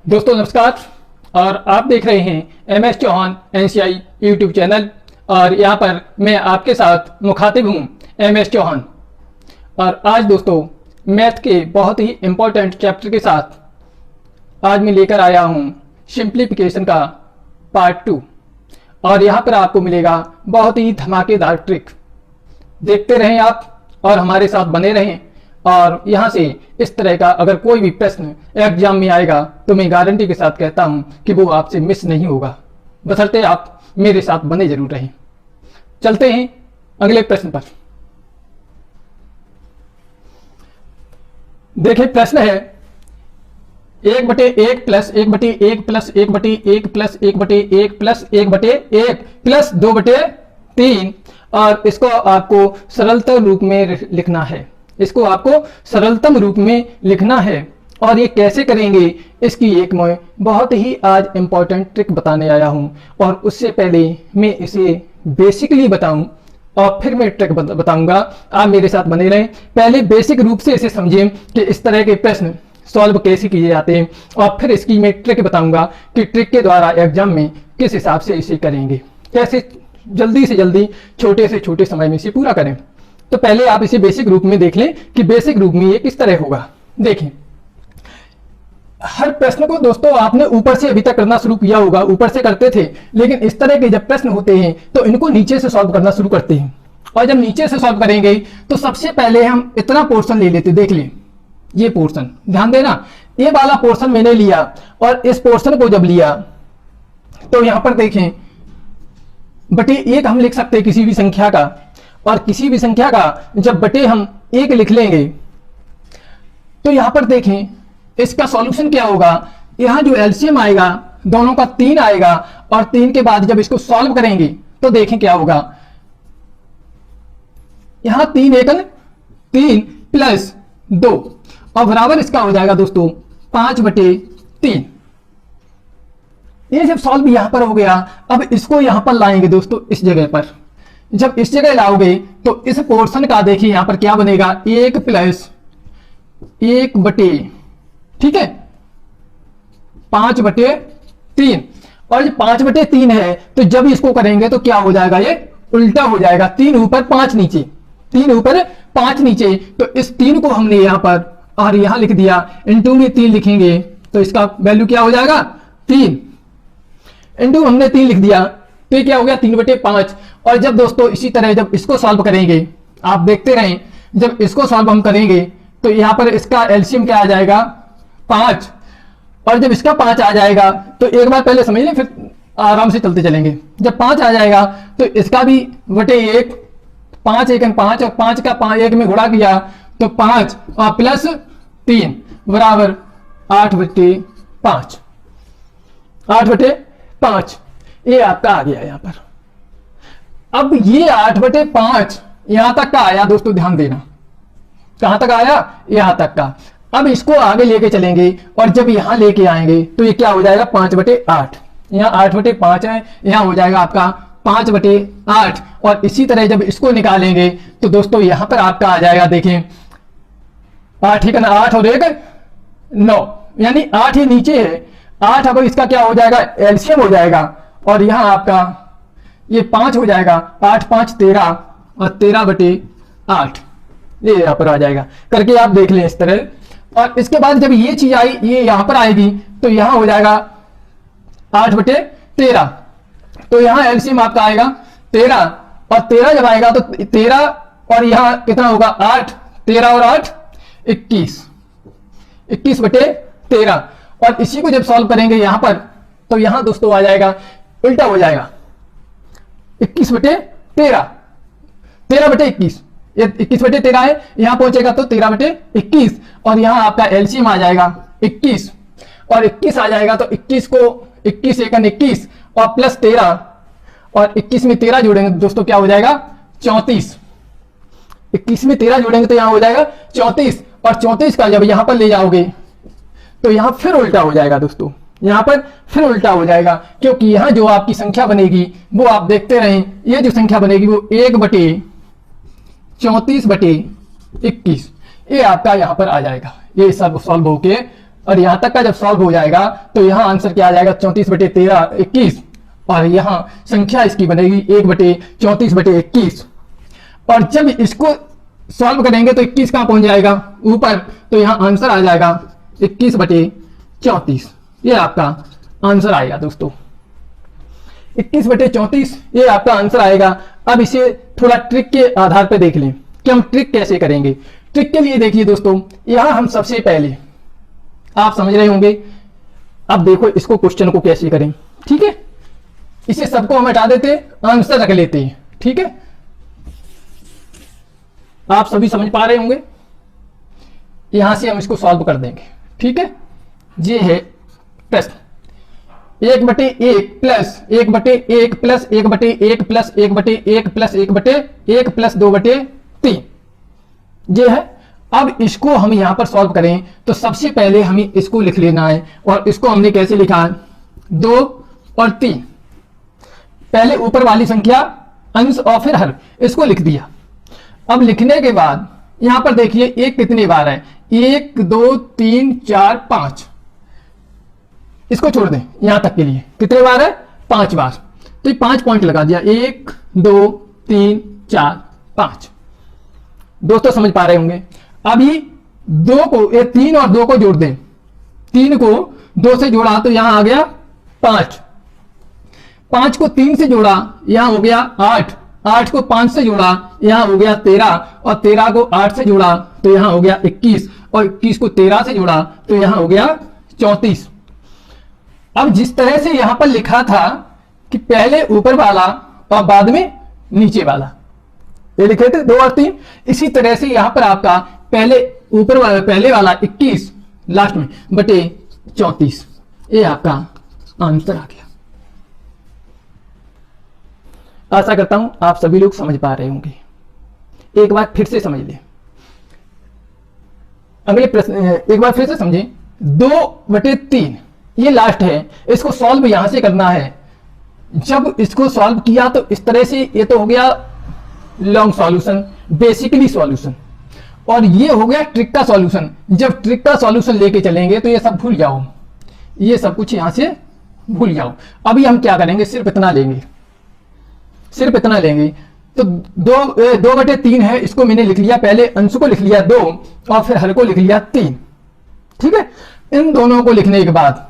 दोस्तों नमस्कार। और आप देख रहे हैं MS Chauhan NCI YouTube channel और यहाँ पर मैं आपके साथ मुखातिब हूँ MS चौहान। और आज दोस्तों मैथ के बहुत ही इम्पोर्टेंट चैप्टर के साथ आज मैं लेकर आया हूँ सिंप्लीफिकेशन का पार्ट 2 और यहाँ पर आपको मिलेगा बहुत ही धमाकेदार ट्रिक। देखते रहें आप और हमारे साथ बने रहें। और यहाँ से इस तरह का अगर कोई भी प्रश्न एग्जाम में आएगा तो मैं गारंटी के साथ कहता हूँ कि वो आपसे मिस नहीं होगा, बशर्ते आप मेरे साथ बने जरूर रहें। चलते हैं अगले प्रश्न पर। देखिए प्रश्न है 1/1 plus 1/1 plus 1/1 plus 1/1 plus 1/1 plus 2/3 और इसको आपको सरलतम रूप में लिखना है। इसको आपको सरलतम रूप में लिखना है। और ये कैसे करेंगे इसकी एक मैं बहुत ही आज इंपॉर्टेंट ट्रिक बताने आया हूं। और उससे पहले मैं इसे बेसिकली बताऊं और फिर मैं ट्रिक बताऊंगा। आप मेरे साथ बने रहें। पहले बेसिक रूप से इसे समझें कि इस तरह के प्रश्न सॉल्व कैसे किए जाते हैं और फिर इसकी मैं ट्रिक बताऊंगा कि ट्रिक के द्वारा एग्जाम में किस हिसाब से इसे करेंगे, कैसे जल्दी से जल्दी छोटे से छोटे समय में इसे पूरा करें। तो पहले आप इसे बेसिक रूप में देख लें कि बेसिक रूप में ये किस तरह होगा। देखें, हर प्रश्न को दोस्तों आपने ऊपर से अभी तक करना शुरू किया होगा, ऊपर से करते थे, लेकिन इस तरह के जब प्रश्न होते हैं तो इनको नीचे से सॉल्व करना शुरू करते हैं। और जब नीचे से सॉल्व करेंगे तो सबसे पहले हम इतना पोर्शन ले लेते। देख लें, ये पोर्शन ध्यान देना, ये वाला पोर्शन मैंने लिया और इस पोर्शन को जब लिया तो यहां पर देखें /1 हम लिख सकते हैं किसी भी संख्या का। और किसी भी संख्या का जब बटे हम 1 लिख लेंगे तो यहां पर देखें इसका सॉल्यूशन क्या होगा। यहां जो एलसीएम आएगा दोनों का 3 आएगा और 3 के बाद जब इसको सॉल्व करेंगे तो देखें क्या होगा। यहां 3 × 3 प्लस 2 और बराबर इसका हो जाएगा दोस्तों 5/3। ये जब सॉल्व यहां पर हो गया, अब इसको यहां पर लाएंगे दोस्तों इस जगह पर। जब इस जगह लाओगे तो इस पोर्शन का देखिए यहां पर क्या बनेगा 1 + 1/, ठीक है, 5/3। और जब 5/3 है तो जब इसको करेंगे तो क्या हो जाएगा, ये उल्टा हो जाएगा। 3 ऊपर 5 नीचे, 3 ऊपर 5 नीचे। तो इस 3 को हमने यहां पर और यहां लिख दिया, इंटू में 3 लिखेंगे तो इसका वैल्यू क्या हो जाएगा 3। इंटू हमने 3 लिख दिया तो ये क्या हो गया 3/5। और जब दोस्तों इसी तरह जब इसको सॉल्व करेंगे, आप देखते रहें, जब इसको सॉल्व हम करेंगे तो यहां पर इसका एलसीएम क्या आ जाएगा 5। और जब इसका 5 आ जाएगा तो एक बार पहले समझ लें फिर आराम से चलते चलेंगे। जब 5 आ जाएगा तो इसका भी /1, 5 × 5 और 5 का 1 में गुणा किया तो 5 और प्लस 3 बराबर 8/5। 8/5 ये आपका आ गया यहां पर। अब ये 8/5 यहां तक का आया दोस्तों, ध्यान देना कहां तक आया, यहां तक का। अब इसको आगे लेके चलेंगे और जब यहां लेके आएंगे तो ये क्या हो जाएगा 5/8। यहां 8/5 है, यहां हो जाएगा आपका 5/8। और इसी तरह जब इसको निकालेंगे तो दोस्तों यहां पर आपका आ जाएगा, देखें 8 × 8 और 1 9, यानी 8 ही नीचे है। 8 अब इसका क्या हो जाएगा एलसीएम हो जाएगा और यहां आपका ये 5 हो जाएगा। 8 × 5 = 13 और 13/8 ये यहां पर आ जाएगा। करके आप देख लें इस तरह। और इसके बाद जब ये चीज आई, ये यहां पर आएगी तो यहां हो जाएगा 8/13। तो यहां एलसीएम आपका आएगा 13 और 13 जब आएगा तो 13 और यहां कितना होगा 8, 13 और 8 21, 21/13। और इसी को जब सॉल्व करेंगे यहां पर तो यहां दोस्तों आ जाएगा उल्टा हो जाएगा 21/13, 13/21। ये 21/13 है, यहां पहुंचेगा तो 13/21 और यहां आपका एलसीएम आ जाएगा 21 और 21 आ जाएगा तो 21 को 21 × 21 और प्लस 13 और 21 में 13 जोड़ेंगे दोस्तों क्या हो जाएगा 34। 21 में 13 जोड़ेंगे तो यहां हो जाएगा 34 और 34 का जब यहां पर ले जाओगे तो यहां फिर उल्टा हो जाएगा दोस्तों, यहां पर फिर उल्टा हो जाएगा। क्योंकि यहां जो आपकी संख्या बनेगी वो आप देखते रहें, ये जो संख्या बनेगी वो 1/34/21 ये आपका यहां पर आ जाएगा। ये सब सॉल्व होके और यहां तक का जब सॉल्व हो जाएगा तो यहाँ आंसर क्या आ जाएगा, 34/13 21, और यहाँ संख्या इसकी बनेगी 1/34/21। और जब इसको सॉल्व करेंगे तो 21 कहां पहुंच जाएगा, ऊपर, तो यहाँ आंसर आ जाएगा 21/34। ये आपका आंसर आएगा दोस्तों, 21/34 ये आपका आंसर आएगा। अब इसे थोड़ा ट्रिक के आधार पर देख लें कि हम ट्रिक कैसे करेंगे। ट्रिक के लिए देखिए दोस्तों, यहां हम सबसे पहले, आप समझ रहे होंगे, अब देखो इसको क्वेश्चन को कैसे करें। ठीक है, इसे सबको हम हटा देते, आंसर रख लेते हैं। ठीक है, आप सभी समझ पा रहे होंगे। यहां से हम इसको सॉल्व कर देंगे। ठीक है, ये है प्रश्न 1/1 plus 1/1 plus 1/1 plus 1/1 plus 1/1 plus 2/3 ये है। अब इसको हम यहां पर सॉल्व करें तो सबसे पहले हमें इसको लिख लेना है, और इसको हमने कैसे लिखा है, 2 और 3। पहले ऊपर वाली संख्या अंश और फिर हर, इसको लिख दिया। अब लिखने के बाद यहां पर देखिए एक कितनी बार है, 1 2 3 4 5, इसको छोड़ दें यहां तक के लिए, कितने बार है, 5 बार। तो ये 5 पॉइंट लगा दिया, 1 2 3 4 5। दोस्तों समझ पा रहे होंगे। अभी 2 को, ये 3 और 2 को जोड़ दें, 3 को 2 से जोड़ा तो यहां आ गया 5, 5 को 3 से जोड़ा यहां हो गया 8, 8 को 5 से जोड़ा यहां हो गया 13, और 13 को 8 से जोड़ा तो यहां हो गया 21, और 21 को 13 से जोड़ा तो यहां हो गया 34। अब जिस तरह से यहां पर लिखा था कि पहले ऊपर वाला और बाद में नीचे वाला, ये लिखे थे 2 और 3, इसी तरह से यहां पर आपका पहले ऊपर वाला, पहले वाला 21 लास्ट में बटे 34, ये आपका आंसर आ गया। आशा करता हूं आप सभी लोग समझ पा रहे होंगे। एक बार फिर से समझ लें, अगले प्रश्न एक बार फिर से समझें। 2/3 ये लास्ट है, इसको सॉल्व यहां से करना है। जब इसको सॉल्व किया तो इस तरह से, ये तो हो गया लॉन्ग सॉल्यूशन, बेसिकली सॉल्यूशन, और ये हो गया ट्रिक का सॉल्यूशन। जब ट्रिक का सॉल्यूशन लेके चलेंगे तो ये सब भूल जाओ, ये सब कुछ यहां से भूल जाओ। अभी हम क्या करेंगे, सिर्फ इतना लेंगे, सिर्फ इतना लेंगे। तो 2/3 है, इसको मैंने लिख लिया, पहले अंश को लिख लिया 2 और फिर हर को लिख लिया 3। ठीक है, इन दोनों को लिखने के बाद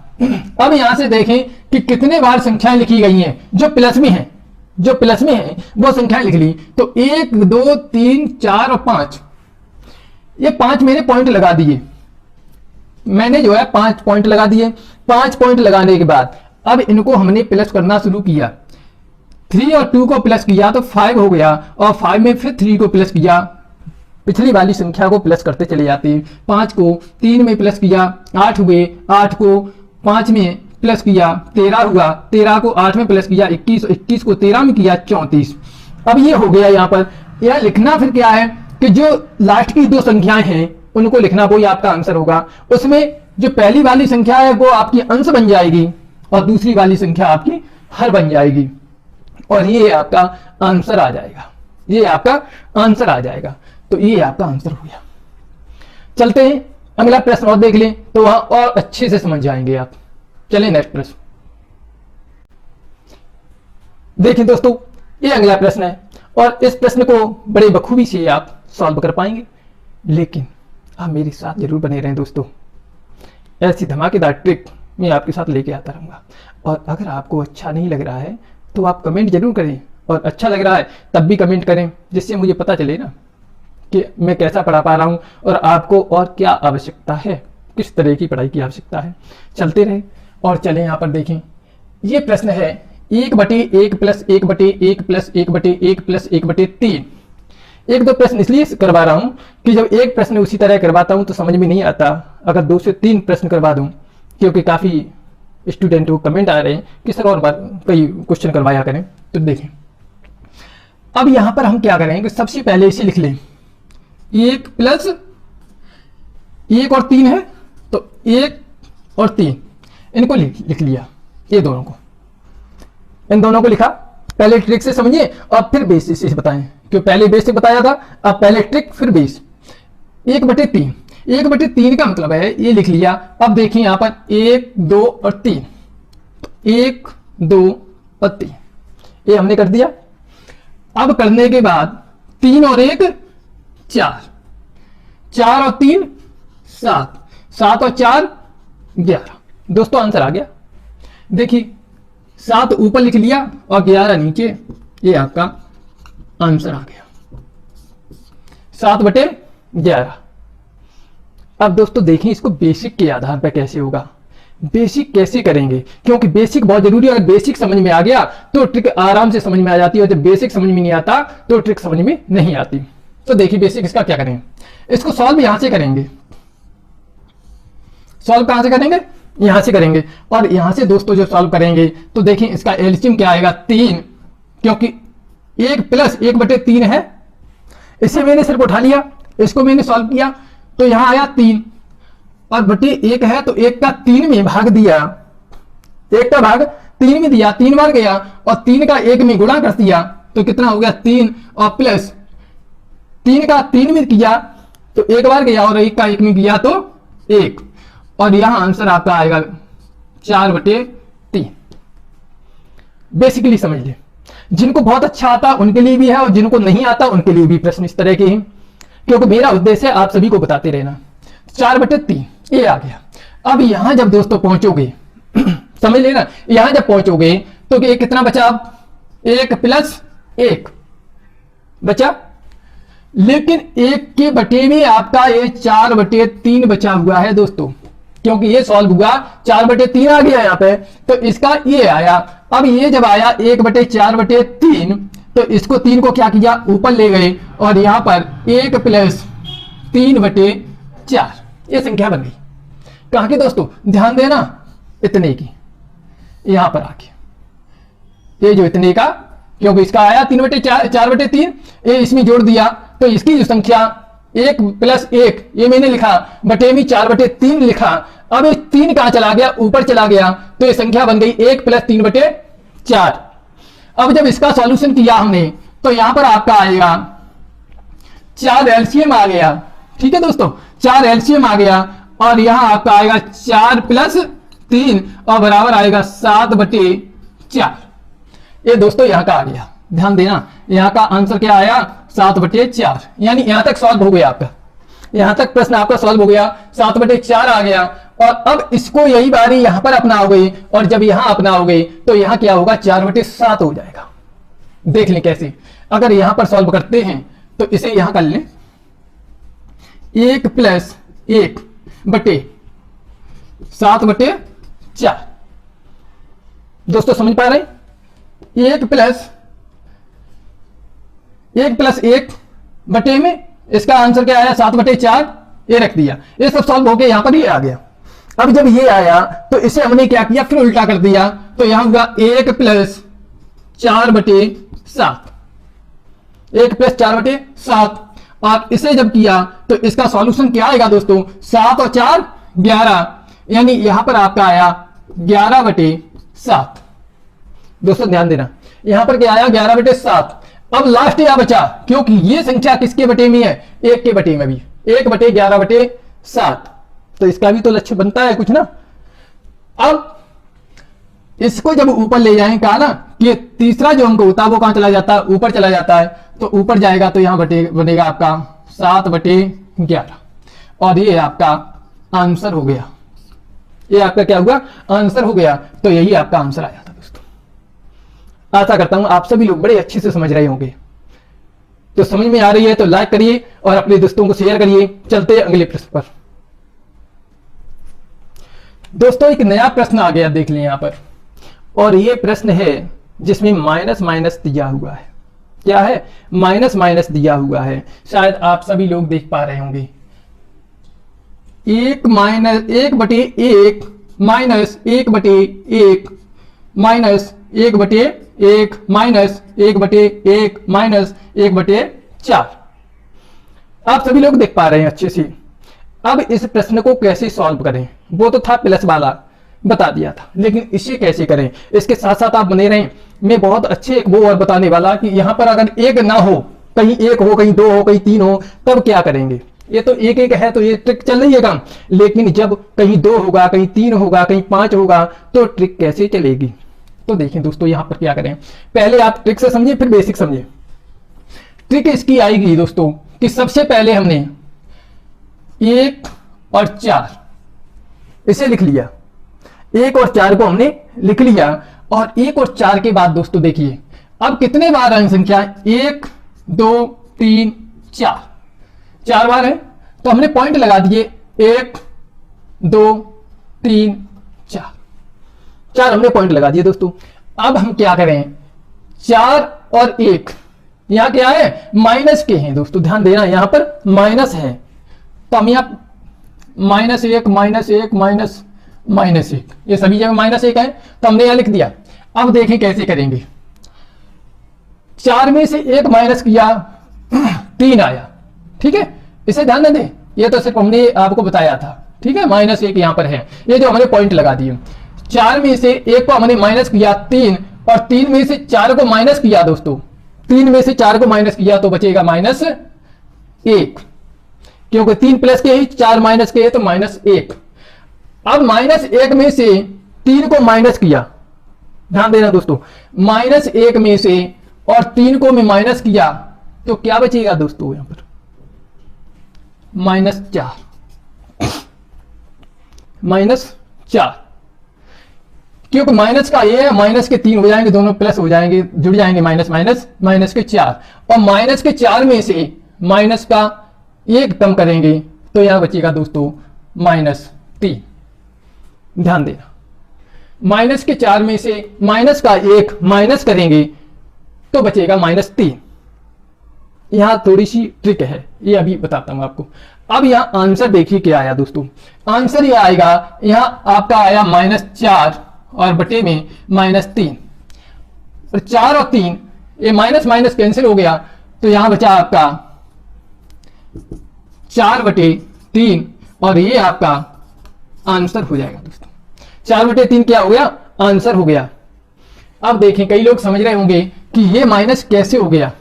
अब यहां से देखें कि कितने बार संख्याएं लिखी गई हैं, जो प्लस में है, जो प्लस में है वो संख्याएं लिख ली। तो 1 2 3 4 और 5, ये 5 मैंने पॉइंट लगा दिए, मैंने जो है 5 पॉइंट लगा दिए। 5 पॉइंट लगाने के बाद अब इनको हमने प्लस करना शुरू किया। 3 और 2 को प्लस किया तो 5 हो गया, और 5 में फिर 3 को प्लस किया, पिछली वाली संख्या को प्लस करते चले जाते हैं। 5 को 3 में प्लस किया 8 हुए, 8 को 5 में प्लस किया 13 हुआ, 13 को 8 में प्लस किया 21, 21 को 13 में किया 34। अब ये हो गया। यहाँ पर यह लिखना फिर क्या है कि जो लास्ट की 2 संख्याएं हैं उनको लिखना, वही आपका आंसर होगा। उसमें जो पहली वाली संख्या है वो आपकी अंश बन जाएगी और दूसरी वाली संख्या आपकी हर बन जाएगी, और ये आपका आंसर आ जाएगा, ये आपका आंसर आ जाएगा। तो ये आपका आंसर हो गया। चलते हैं अगला प्रश्न और देख लें तो वहां और अच्छे से समझ जाएंगे आप। चलिए नेक्स्ट प्रश्न देखिए दोस्तों, ये अगला प्रश्न है, और इस प्रश्न को बड़े बखूबी से आप सॉल्व कर पाएंगे, लेकिन आप मेरे साथ जरूर बने रहें दोस्तों। ऐसी धमाकेदार ट्रिक मैं आपके साथ लेके आता रहूंगा। और अगर आपको अच्छा नहीं लग रहा है तो आप कमेंट जरूर करें, और अच्छा लग रहा है तब भी कमेंट करें, जिससे मुझे पता चले ना कि मैं कैसा पढ़ा पा रहा हूं और आपको और क्या आवश्यकता है, किस तरह की पढ़ाई की आवश्यकता है। चलते रहे और चलें। यहाँ पर देखें, ये प्रश्न है 1/1 प्लस 1/1 प्लस 1/1 प्लस 1/3। 1-2 प्रश्न इसलिए करवा रहा हूं कि जब एक प्रश्न उसी तरह करवाता हूं तो समझ में नहीं आता। अगर 2 से 3 प्रश्न करवा दूं, क्योंकि काफी स्टूडेंट को कमेंट आ रहे हैं कि सर और बार कई क्वेश्चन करवाया करें। तो देखें, अब यहां पर हम क्या करें कि सबसे पहले इसे लिख लें। 1 प्लस 1 और 3 है, तो 1 और 3 इनको लिख लिया, ये दोनों को, इन दोनों को लिखा। पहले ट्रिक से समझिए और फिर बेस से बताएं, क्यों पहले बेस से बताया था, अब पहले ट्रिक फिर बेस। 1/3, 1/3 का मतलब है ये लिख लिया। अब देखिए यहां पर 1 2 और 3, 1 2 और 3 ये हमने कर दिया। अब करने के बाद 3 और 1 4, 4 और 3 7, 7 और 4 11। दोस्तों आंसर आ गया। देखिए 7 ऊपर लिख लिया और 11 नीचे, ये आपका आंसर आ गया 7/11। अब दोस्तों देखें इसको बेसिक के आधार पर कैसे होगा। बेसिक कैसे करेंगे, क्योंकि बेसिक बहुत जरूरी है। अगर बेसिक समझ में आ गया तो ट्रिक आराम से समझ में आ जाती है, और जब बेसिक समझ में नहीं आता तो ट्रिक समझ में नहीं आती। तो देखिए बेसिक इसका क्या करेंगे, इसको सॉल्व यहां से करेंगे। सॉल्व कहां से करेंगे, यहां से करेंगे। और यहां से दोस्तों जो सॉल्व करेंगे तो देखिए इसका एलसीएम क्या आएगा 3, क्योंकि 1 + 1/3 है। इसे मैंने सिर्फ उठा लिया, इसको मैंने सॉल्व किया तो यहां आया 3 और बटे 1 है तो 1 का 3 में भाग दिया, 1 का भाग 3 में दिया, 3 बार गया और 3 का 1 में गुणा कर दिया तो कितना हो गया 3, और प्लस 3 का 3 में किया तो 1 बार गया और 1 का 1 में किया तो 1, और यहां आंसर आपका आएगा 4/3। बेसिकली समझ ले, जिनको बहुत अच्छा आता उनके लिए भी है और जिनको नहीं आता उनके लिए भी प्रश्न इस तरह के हैं, क्योंकि मेरा उद्देश्य है आप सभी को बताते रहना। 4/3 ये आ गया। अब यहां जब दोस्तों पहुंचोगे समझ लेना, यहां जब पहुंचोगे तो ये कितना बचा, अब 1 + 1 बचा, लेकिन 1 के बटे में आपका ये 4/3 बचा हुआ है दोस्तों, क्योंकि ये सॉल्व हुआ 4/3 आ गया यहां पे, तो इसका ये आया। अब ये जब आया 1/4/3 तो इसको 3 को क्या किया, ऊपर ले गए और यहां पर 1 + 3/4 ये संख्या बन गई। कहां की दोस्तों, ध्यान देना, इतने की। यहां पर आके ये जो इतने का, क्योंकि इसका आया 4/3, ये इसमें जोड़ दिया तो इसकी जो संख्या 1 + 1 ये मैंने लिखा, बटे में 4/3 लिखा। अब ये 3 कहां चला गया, ऊपर चला गया तो ये संख्या बन गई 1 + 3/4। अब जब इसका सॉल्यूशन किया हमने तो यहां पर आपका आएगा 4 एलसीएम आ गया। ठीक है दोस्तों, 4 एलसीएम आ गया और यहां आपका आएगा 4 + 3 और बराबर आएगा 7/4। ये दोस्तों यहां का आ गया। ध्यान देना, यहां का आंसर क्या आया, 7/4। यानी यहां तक सॉल्व हो गया आपका, यहां तक प्रश्न आपका सॉल्व हो गया, 7/4 आ गया। और अब इसको यही बारी यहां पर अपनाओगे और जब यहां अपनाओगे तो यहां क्या होगा, 4/7 हो जाएगा। देख लें कैसे, अगर यहां पर सॉल्व करते हैं तो इसे यहां कर लें, 1 + 1/7/4। दोस्तों समझ पा रहे हैं, 1 + 1 बटे में इसका आंसर क्या आया, 7/4 ये रख दिया। ये सब सॉल्व होके यहां पर ये आ गया। अब जब ये आया तो इसे हमने क्या किया, फिर उल्टा कर दिया तो यहां होगा 1 + 4/7, 1 + 4/7। और इसे जब किया तो इसका सॉल्यूशन क्या आएगा दोस्तों, 7 और 4 11, यानी यहां पर आपका आया 11/7। दोस्तों ध्यान देना, यहां पर क्या आया, 11/7। अब लास्ट या बचा, क्योंकि ये संख्या किसके बटे में है, 1 के बटे में भी, 1/11/7, तो इसका भी तो लक्ष्य बनता है कुछ ना। अब इसको जब ऊपर ले जाएं, कहा ना कि तीसरा जो अंक होता है वो कहां चला जाता है, ऊपर चला जाता है, तो ऊपर जाएगा तो यहां बनेगा आपका 7/11 और ये आपका आंसर हो गया। ये आपका क्या हुआ, आंसर हो गया। तो यही आपका आंसर आया था दोस्तों। आशा करता हूं आप सभी लोग बड़े अच्छे से समझ रहे होंगे। तो समझ में आ रही है तो लाइक करिए और अपने दोस्तों को शेयर करिए। चलते हैं अगले प्रश्न पर। दोस्तों एक नया प्रश्न आ गया, देख लें यहां पर, और ये प्रश्न है जिसमें माइनस माइनस दिया हुआ है। क्या है, माइनस माइनस दिया हुआ है। शायद आप सभी लोग देख पा रहे होंगे, 1 - 1/1 माइनस 1/1 माइनस 1/1 माइनस 1/1 माइनस 1/4। आप सभी लोग देख पा रहे हैं अच्छे से। अब इस प्रश्न को कैसे सॉल्व करें, वो तो था प्लस वाला, बता दिया था, लेकिन इसे कैसे करें इसके साथ साथ आप बने रहें। मैं बहुत अच्छे एक वो और बताने वाला कि यहां पर अगर 1 ना हो, कहीं 1 हो, कहीं 2 हो, कहीं 3 हो, तब क्या करेंगे। ये तो एक एक है तो ये ट्रिक चल रही है काम, लेकिन जब कहीं 2 होगा, कहीं 3 होगा, कहीं 5 होगा तो ट्रिक कैसे चलेगी। तो देखिए दोस्तों यहां पर क्या करें, पहले आप ट्रिक से समझिए फिर बेसिक समझिए। ट्रिक इसकी आएगी दोस्तों कि सबसे पहले हमने 1 और 4 इसे लिख लिया, 1 और 4 को हमने लिख लिया, और 1 और 4 के बाद दोस्तों देखिए अब कितने बार है संख्या, 1 2 3 4, 4 बार है तो हमने पॉइंट लगा दिए 1 2 3 4, 4 हमने पॉइंट लगा दिए दोस्तों। अब हम क्या करें, 4 और 1 यहां क्या है, माइनस के हैं दोस्तों, ध्यान देना यहां पर माइनस है, तो हम यहां -1 -1 -1 ये सभी जगह -1 है तो हमने यहां लिख दिया। अब देखें कैसे करेंगे, 4 में से 1 माइनस किया 3 आया, ठीक है, इसे ध्यान न दें, ये तो सिर्फ हमने आपको बताया था, ठीक है, -1 यहां पर है, ये जो हमने पॉइंट लगा दिए। 4 में से 1 को हमने माइनस किया 3, और 3 में से 4 को माइनस किया दोस्तों, 3 में से 4 को माइनस किया तो बचेगा -1, क्योंकि 3 प्लस के ही 4 माइनस के है तो -1। अब -1 में से 3 को माइनस किया, ध्यान देना दोस्तों, -1 में से और 3 को मैं माइनस किया तो क्या बचेगा दोस्तों, यहां पर -4, क्योंकि माइनस का ये है, माइनस के 3 हो जाएंगे, दोनों प्लस हो जाएंगे, जुड़ जाएंगे, माइनस के 4, और माइनस के 4 में से माइनस का 1 कम करेंगे तो यहां बचेगा दोस्तों -3, ध्यान देना, माइनस के 4 में से माइनस का 1 माइनस करेंगे तो बचेगा -3। यहां थोड़ी सी ट्रिक है, ये अभी बताता हूं आपको। अब यहां आंसर देखिए क्या आया दोस्तों, आंसर ये आएगा, यहां आपका आया -4 और बटे में -3, और 4 और 3 ये माइनस माइनस कैंसिल हो गया तो यहां बचा आपका 4/3, और ये आपका आंसर हो जाएगा दोस्तों, 4/3 क्या हो गया, आंसर हो गया। अब देखें कई लोग समझ रहे होंगे कि ये माइनस कैसे हो गया,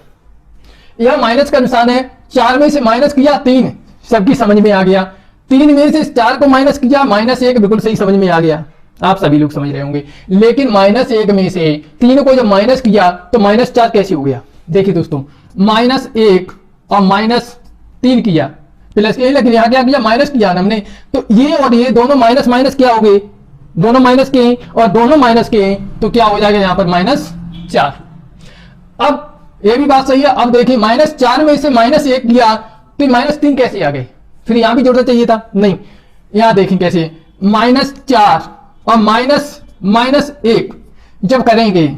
यह माइनस का निशान है, 4 में से माइनस किया 3, सबकी समझ में आ गया, 3 में से 4 को माइनस किया -1, बिल्कुल सही समझ में आ गया, आप सभी लोग समझ रहे होंगे। लेकिन -1 में से 3 को जब माइनस किया तो -4 कैसे हो गया, देखिए दोस्तों, -1 और -3 किया प्लस के, लेकिन यहां क्या किया, माइनस किया ना हमने, तो ये और ये दोनों माइनस माइनस क्या हो गए, दोनों माइनस के हैं और दोनों माइनस के हैं तो क्या हो जाएगा यहां पर -4। अब ये भी बात सही है, अब देखिए -4 में से -1 किया तो -3 कैसे आ गए, फिर यहां भी जोड़ना चाहिए था, नहीं, यहां देखें कैसे, -4 और -1 जब करेंगे,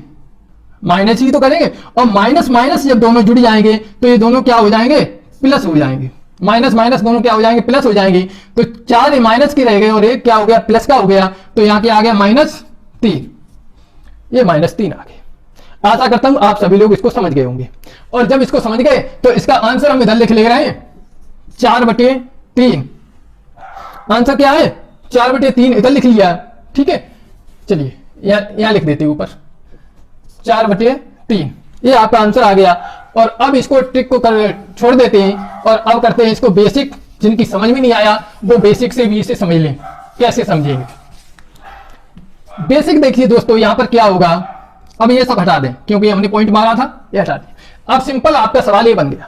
माइनस ही तो करेंगे, और माइनस माइनस जब दोनों जुड़ जाएंगे तो ये दोनों क्या हो जाएंगे, प्लस हो जाएंगे, माइनस माइनस दोनों क्या हो जाएंगे, प्लस हो जाएंगे, तो 4 माइनस के रह गए और 1 क्या हो गया, प्लस का हो गया, तो यहां क्या आ गया -3, ये -3 आ गया। आशा करता हूं आप सभी लोग इसको समझ गए होंगे, और जब इसको समझ गए तो इसका आंसर हम इधर लिख ले रहे हैं 4/3, आंसर क्या है 4/3, इधर लिख लिया, ठीक है, चलिए यहां लिख देते ऊपर 4/3, ये आपका आंसर आ गया। और अब इसको ट्रिक को छोड़ देते हैं और अब करते हैं इसको बेसिक, जिनकी समझ में नहीं आया वो बेसिक से भी इसे समझ लें, कैसे समझेंगे बेसिक। देखिए दोस्तों यहां पर क्या होगा, अब ये सब हटा दें क्योंकि हमने पॉइंट मारा था, ये हटा दें। अब सिंपल आपका सवाल ये बन गया,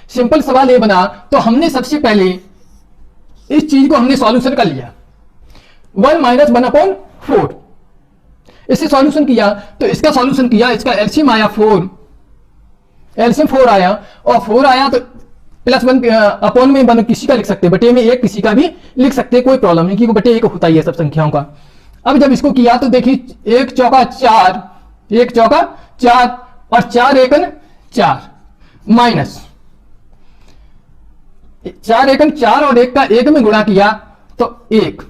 सिंपल सवाल ये बना, तो हमने सबसे पहले इस चीज को हमने सॉल्यूशन कर लिया, 1 - 1/4, इससे सॉल्यूशन किया, तो इसका सॉल्यूशन किया, इसका एलसीएम आया 4, एलसीएम 4 आया, और 4 आया तो +1 अपॉन में 1 किसी का लिख सकते, बटे में 1 किसी का भी लिख सकते, कोई प्रॉब्लम नहीं, क्योंकि बटे 1 होता ही है सब संख्याओं का। अब जब इसको किया तो देखिए 1 चौका 4, 1 चौका 4 और 4 एकन 4 माइनस 4 एकन 4 और 1 का 1 में गुणा किया तो 1,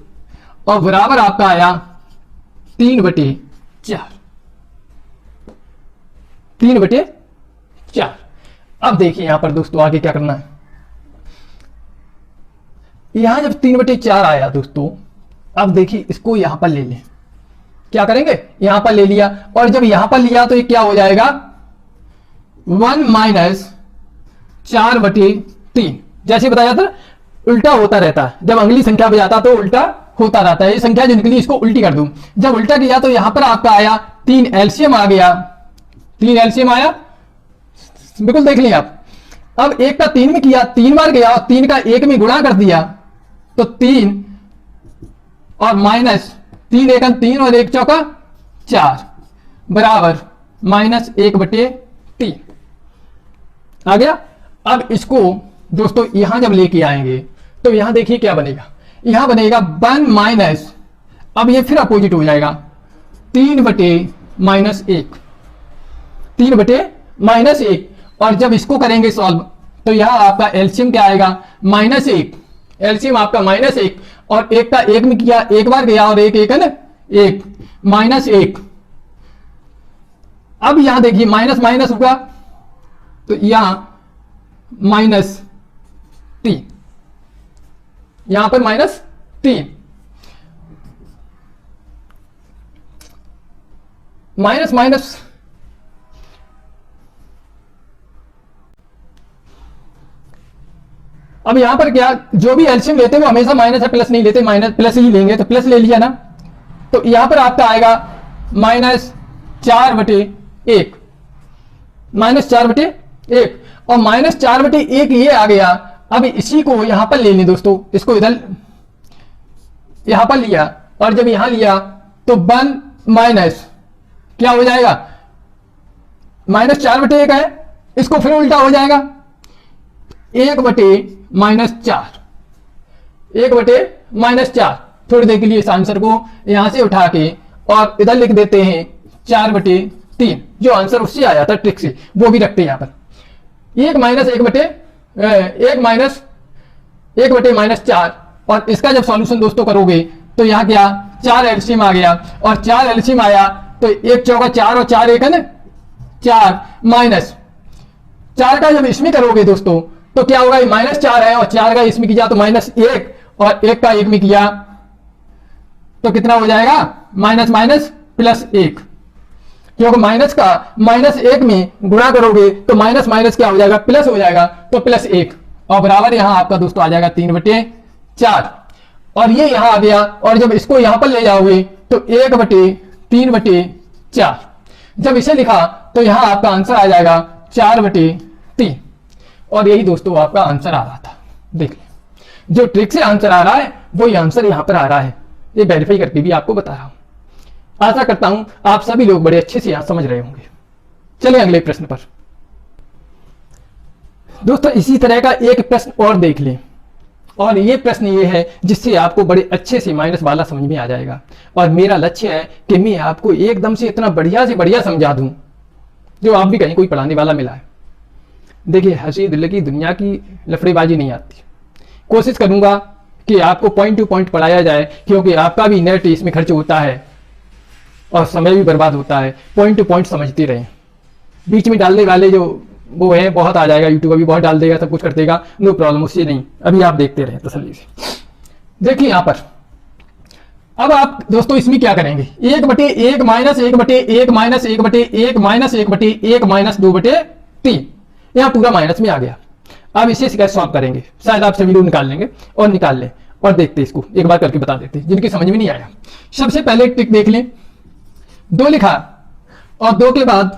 और बराबर आपका आया 3/4, 3/4। अब देखिए यहां पर दोस्तों आगे क्या करना है, यहां जब 3/4 आया दोस्तों, अब देखिए इसको यहां पर ले लें, क्या करेंगे, यहां पर ले लिया, और जब यहां पर लिया तो ये क्या हो जाएगा 1 - 4/3, जैसे बताया था उल्टा होता रहता है, जब अगली संख्या पे जाता तो उल्टा होता रहता है। ये संख्या जो निकली इसको उल्टी कर दूं, जब उल्टा किया तो यहां पर आपका आया 3 एलसीएम आ गया, 3 एलसीएम आया, बिल्कुल देख लिया आप। अब 1 का 3 में किया, 3 बार गया और 3 का 1 में गुणा कर दिया तो 3 और माइनस 3 1 3 और 1 चौका 4 बराबर -1/3 आ गया। अब इसको दोस्तों यहां जब लेके आएंगे तो यहां देखिए क्या बनेगा, यहां बनेगा 1 माइनस, अब ये फिर अपोजिट हो जाएगा 3/-1, 3/-1। और जब इसको करेंगे सॉल्व तो यहां आपका एलसीएम क्या आएगा, -1, एलसीएम आपका -1 और 1 का 1 में किया, 1 बार गया और 1 1 है ना 1, -1। अब यहां देखिए माइनस माइनस होगा तो यहां -3, यहां पर -3, माइनस माइनस अब यहां पर क्या, जो भी एलसीएम लेते हैं वो हमेशा माइनस है, प्लस नहीं लेते, माइनस प्लस ही लेंगे, तो प्लस ले लिया ना, तो यहां पर आपका आएगा -4/1, -4/1 और -4/1 ये आ गया। अब इसी को यहां पर ले लें दोस्तों, इसको इधर यहां पर लिया और जब यहां लिया तो 1 माइनस क्या हो जाएगा, -4/1 है, इसको फिर उल्टा हो जाएगा 1/-4, 1/-4। थोड़ी देर के लिए इस आंसर को यहां से उठा के और इधर लिख देते हैं 4/3, जो आंसर उससे आया था ट्रिक से वो भी रखते हैं यहां पर। 1-1/-4 और इसका जब सॉल्यूशन दोस्तों करोगे तो यहां क्या 4 एलसीएम आ गया और 4 एलसीएम आया तो 1 चौका 4 और 4 1 है ना 4 माइनस 4 का जब इसमें करोगे दोस्तों तो क्या होगा, -4 है और 4 का इसमें किया तो -1 और 1 का 1 में किया तो कितना हो जाएगा, माइनस माइनस +1, क्योंकि माइनस का -1 में गुणा करोगे तो माइनस माइनस क्या हो जाएगा, प्लस हो जाएगा, तो +1 और बराबर यहां आपका दोस्तों आ जाएगा 3/4 और ये यहां आ गया। और जब इसको यहां पर ले जाओगे तो 1/3/4, जब इसे लिखा तो यहां आपका आंसर आ जाएगा 4/3 और यही दोस्तों आपका आंसर आ रहा था। देख लें, जो ट्रिक से आंसर आ रहा है वही आंसर यहां पर आ रहा है, ये वेरीफाई करके भी आपको बता रहा हूं। आशा करता हूं आप सभी लोग बड़े अच्छे से यहां समझ रहे होंगे। चलिए अगले प्रश्न पर दोस्तों, इसी तरह का एक प्रश्न और देख लें और ये प्रश्न ये है जिससे आपको बड़े अच्छे से माइनस वाला समझ में आ जाएगा और मेरा लक्ष्य है कि मैं आपको एकदम से इतना बढ़िया से बढ़िया समझा दूं जो आप भी कहीं कोई पढ़ाने वाला मिला है। देखिए हंसी दिल की दुनिया की लफड़ेबाजी नहीं आती, कोशिश करूंगा कि आपको पॉइंट टू पॉइंट पढ़ाया जाए, क्योंकि आपका भी नेट इसमें खर्च होता है और समय भी बर्बाद होता है। पॉइंट टू पॉइंट समझते रहें, बीच में डालने वाले जो वो है बहुत आ जाएगा, यूट्यूब अभी बहुत डाल देगा, सब कुछ कर देगा, नो प्रॉब्लम, उससे नहीं, अभी आप देखते रहें तसल्ली से। देखिए यहां पर अब आप दोस्तों इसमें क्या करेंगे, 1/1 -1/1 -1/1 -2/3, यहां पूरा माइनस में आ गया। अब इसे कैसे सॉल्व करेंगे, शायद आप सभी लोग निकाल लेंगे और निकाल लें और देखते इसको एक बार करके बता देते जिनकी समझ में नहीं आया। सबसे पहले ट्रिक देख लें, 2 लिखा और 2 के बाद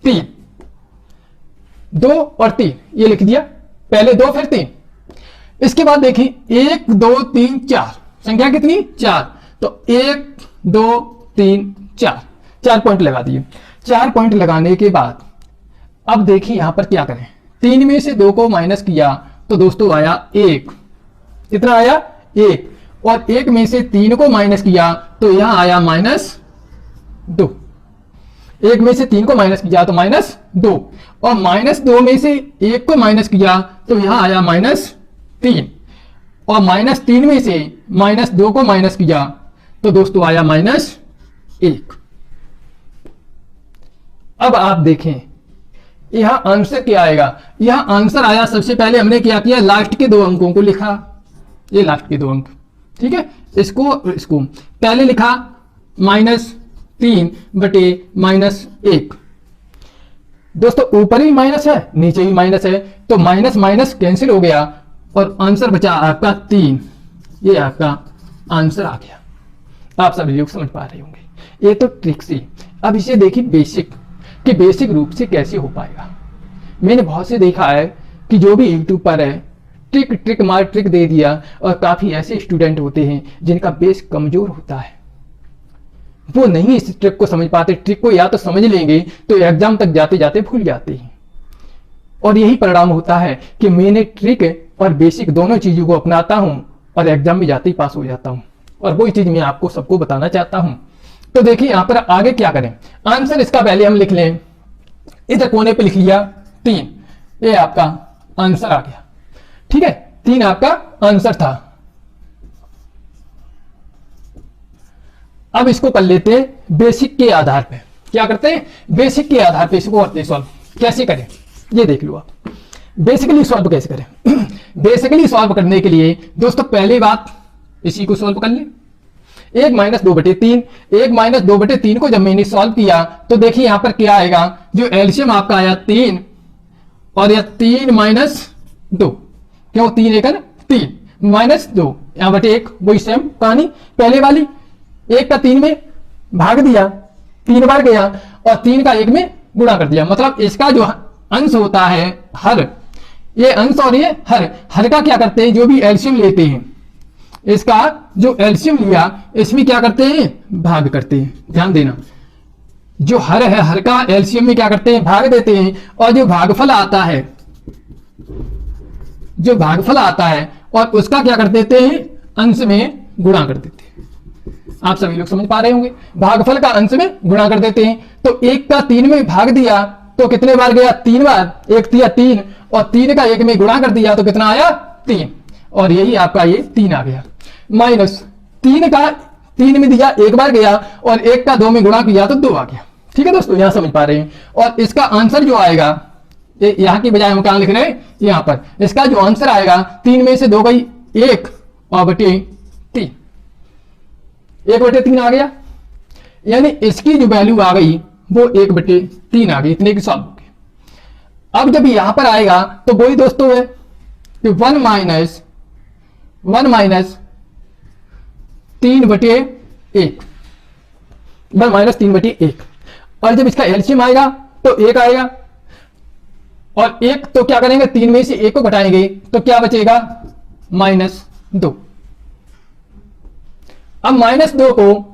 3, 2 और 3 ये लिख दिया, पहले 2 फिर 3। इसके बाद देखिए 1 2 3 4, संख्या कितनी 4, तो 1 2 3 4, 4 पॉइंट लगा दिए। 4 पॉइंट लगाने के बाद अब देखिए यहां पर क्या करें, 3 में से 2 को माइनस किया तो दोस्तों आया 1, कितना आया 1, और 1 में से 3 को माइनस किया तो यहां आया -2, 1 में से 3 को माइनस किया तो -2 और -2 में से 1 को माइनस किया तो यहां आया -3 और -3 में से -2 को माइनस किया तो दोस्तों आया -1। अब आप देखें यहां आंसर क्या आएगा, यहां आंसर आया, सबसे पहले हमने क्या किया, लास्ट के 2 अंकों को लिखा, ये लास्ट के 2 अंक, ठीक है, इसको पहले लिखा -3/-1। दोस्तों ऊपर भी माइनस है नीचे भी माइनस है, तो माइनस माइनस कैंसिल हो गया और आंसर बचा आपका 3। ये आपका आंसर आ गया। आप सभी लोग समझ पा रहे होंगे। ये तो ट्रिक से। अब इसे देखिए बेसिक, कि बेसिक रूप से कैसे हो पाएगा। मैंने बहुत से देखा है कि जो भी यूट्यूब पर है ट्रिक मार ट्रिक दे दिया, और काफी ऐसे स्टूडेंट होते हैं जिनका बेस कमजोर होता है, वो नहीं इस ट्रिक को समझ पाते। ट्रिक को या तो समझ लेंगे तो एग्जाम तक जाते जाते भूल जाते हैं, और यही परिणाम होता है कि मैंने ट्रिक और बेसिक दोनों चीजों को अपनाता हूं और एग्जाम में जाते ही पास हो जाता हूं, और वही चीज मैं आपको सबको बताना चाहता हूं। तो देखिए यहां पर आगे क्या करें। आंसर इसका पहले हम लिख लें, इधर कोने पे लिख लिया 3, ये आपका आंसर आ गया। ठीक है, 3 आपका आंसर था। अब इसको कर लेते हैं बेसिक के आधार पे। क्या करते हैं? बेसिक के आधार पे इसको करते हैं सॉल्व। कैसे करें ये देख लो आप। बेसिकली सॉल्व कैसे करें? बेसिकली सॉल्व करने के लिए दोस्तों पहली बात इसी को सॉल्व कर ले। 1 - 2/3, 1 - 2/3 को जब मैंने सॉल्व किया तो देखिए यहां पर क्या आएगा, जो एलसीएम आपका आया 3, और यह 3 - 2, क्यों 3 1 3 -2 यहां बटे 1, वही सेम कहानी पहले वाली। 1 का 3 में भाग दिया, 3 बार गया, और 3 का 1 में गुणा कर दिया। मतलब इसका जो अंश होता है हर, ये अंश और ये हर का क्या करते हैं, जो भी एलसीएम लेते हैं, इसका जो एलसीएम लिया इसमें क्या करते हैं, भाग करते हैं। ध्यान देना, जो हर है हर का एलसीएम में क्या करते हैं, भाग देते हैं, और जो भागफल आता है, जो भागफल आता है और उसका क्या कर देते हैं, अंश में गुणा कर देते हैं। आप सभी लोग समझ पा रहे होंगे, भागफल का अंश में गुणा कर देते हैं। तो 1 का 3 में भाग दिया तो कितने बार गया, 3 बार, 1 दिया 3, और 3 का 1 में गुणा कर दिया तो कितना आया, 3, और यही आपका ये 3 आ गया। माइनस 3 का 3 में दिया 1 बार गया, और 1 का 2 में गुणा किया तो 2 आ गया। ठीक है दोस्तों, यहां समझ पा रहे हैं। और इसका आंसर जो आएगा, यहां की बजाय हम कहां लिख रहे हैं, यहां पर इसका जो आंसर आएगा 3 में से 2 गई 1 और बटे 3, 1/3 आ गया। यानी इसकी जो वैल्यू आ गई वो 1/3 आ गई, इतने की सॉल्व हो गई। अब जब यहां पर आएगा तो वही दोस्तों है कि 1 - 3/1, 1 - 3/1, और जब इसका एलसीएम आएगा तो 1 आएगा, और 1 तो क्या करेंगे, 3 में से 1 को घटाएंगे तो क्या बचेगा, -2। अब -2 को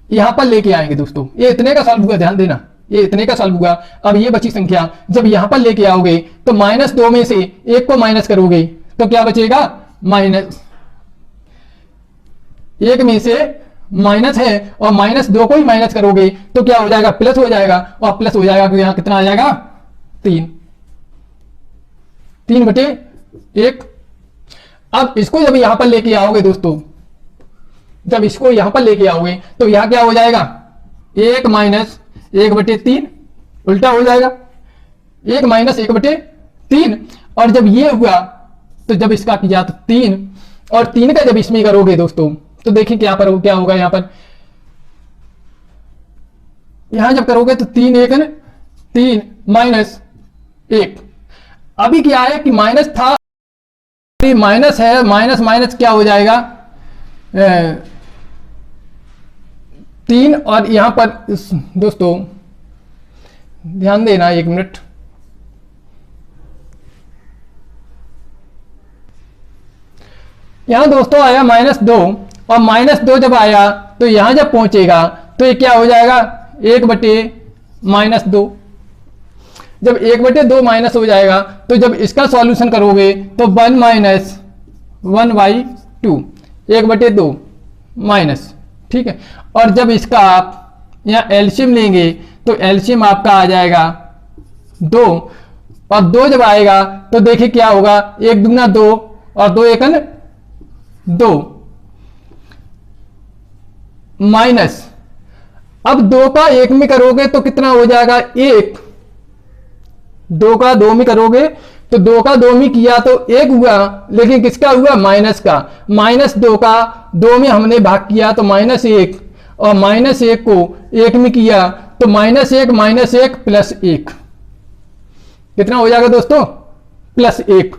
यहां पर लेके आएंगे दोस्तों, ये इतने का सॉल्व हुआ, ध्यान देना, ये इतने का सॉल्व हुआ। अब ये बची संख्या जब यहां पर लेके आओगे तो -2 में से 1 को माइनस करोगे तो क्या बचेगा, -1 में से माइनस है, और -2 को ही माइनस करोगे तो क्या हो जाएगा, प्लस हो जाएगा, और प्लस हो जाएगा तो यहां कितना आ जाएगा, 3/1। अब इसको जब यहां पर लेके आओगे दोस्तों, जब इसको यहां पर लेके आओगे तो यहां क्या हो जाएगा, 1 - 1/3, उल्टा हो जाएगा, 1 - 1/3। और जब ये हुआ तो जब इसका किया तो 3, और 3 का जब इसमें करोगे दोस्तों तो देखिए क्या होगा, यहां पर यहां जब करोगे तो 3 1 3 -1। अभी क्या है कि माइनस था, माइनस है, माइनस माइनस क्या हो जाएगा, 3, और यहां पर दोस्तों ध्यान देना, 1 मिनट, यहां दोस्तों आया -2, और -2 जब आया तो यहां जब पहुंचेगा तो ये क्या हो जाएगा, 1/-2। जब 1/2 माइनस हो जाएगा तो जब इसका सॉल्यूशन करोगे तो 1 - 1/2, 1/2 माइनस, ठीक है। और जब इसका आप यहाँ एलसीएम लेंगे तो एलसीएम आपका आ जाएगा 2, और 2 जब आएगा तो देखिए क्या होगा, 1 दूना 2 और 2 1 2 माइनस। अब 2 का 1 में करोगे तो कितना हो जाएगा, 1। 2 का 2 में करोगे तो 2 का 2 में किया तो 1 हुआ, लेकिन किसका हुआ, माइनस का। -2 का 2 में हमने भाग किया तो -1, और -1 को 1 में किया तो -1 +1 कितना हो जाएगा दोस्तों, +1।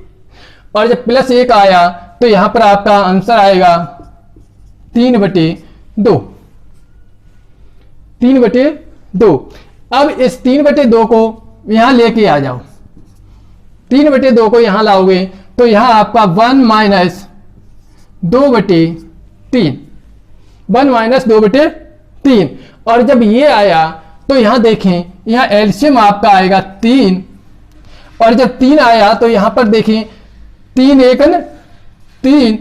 और जब +1 आया तो यहां पर आपका आंसर आएगा 3/2। 3/2। अब इस 3/2 को यहां लेके आ जाओ। 3/2 को यहां लाओगे तो यहां आपका 1 - 2/3। 1 - 2/3। और जब ये आया तो यहां देखें, यहां एलसीएम आपका आएगा 3। और जब 3 आया तो यहां पर देखें 3 × 1 = 3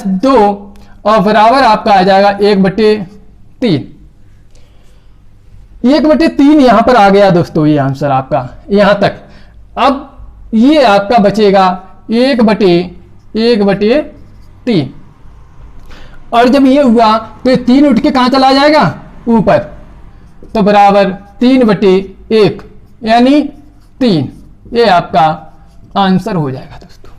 - 2 और बराबर आपका आ जाएगा 1/3। 1/3 यहां पर आ गया दोस्तों, ये आंसर आपका यहां तक। अब ये आपका बचेगा 1/3। और जब ये हुआ तो ये 3 उठ के कहां चला जाएगा? ऊपर। तो बराबर 3/1 यानी 3। ये आपका आंसर हो जाएगा दोस्तों।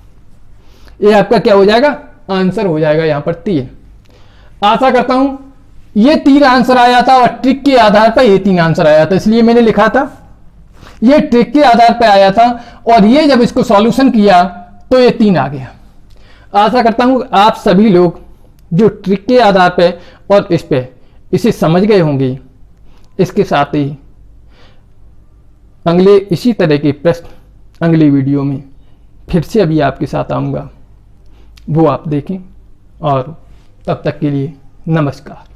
ये आपका क्या हो जाएगा? आंसर हो जाएगा यहां पर 3। आशा करता हूं ये 3 आंसर आया था और ट्रिक के आधार पर ये 3 आंसर आया था, इसलिए मैंने लिखा था। ये ट्रिक के आधार पर आया था और ये जब इसको सॉल्यूशन किया तो ये 3 आ गया। आशा करता हूं आप सभी लोग जो ट्रिक के आधार पे और इस पे इसे समझ गए होंगे। इसके साथ ही अगले इसी तरह के प्रश्न अगली वीडियो में फिर से अभी आपके साथ आऊँगा, वो आप देखें। और तब तक के लिए नमस्कार।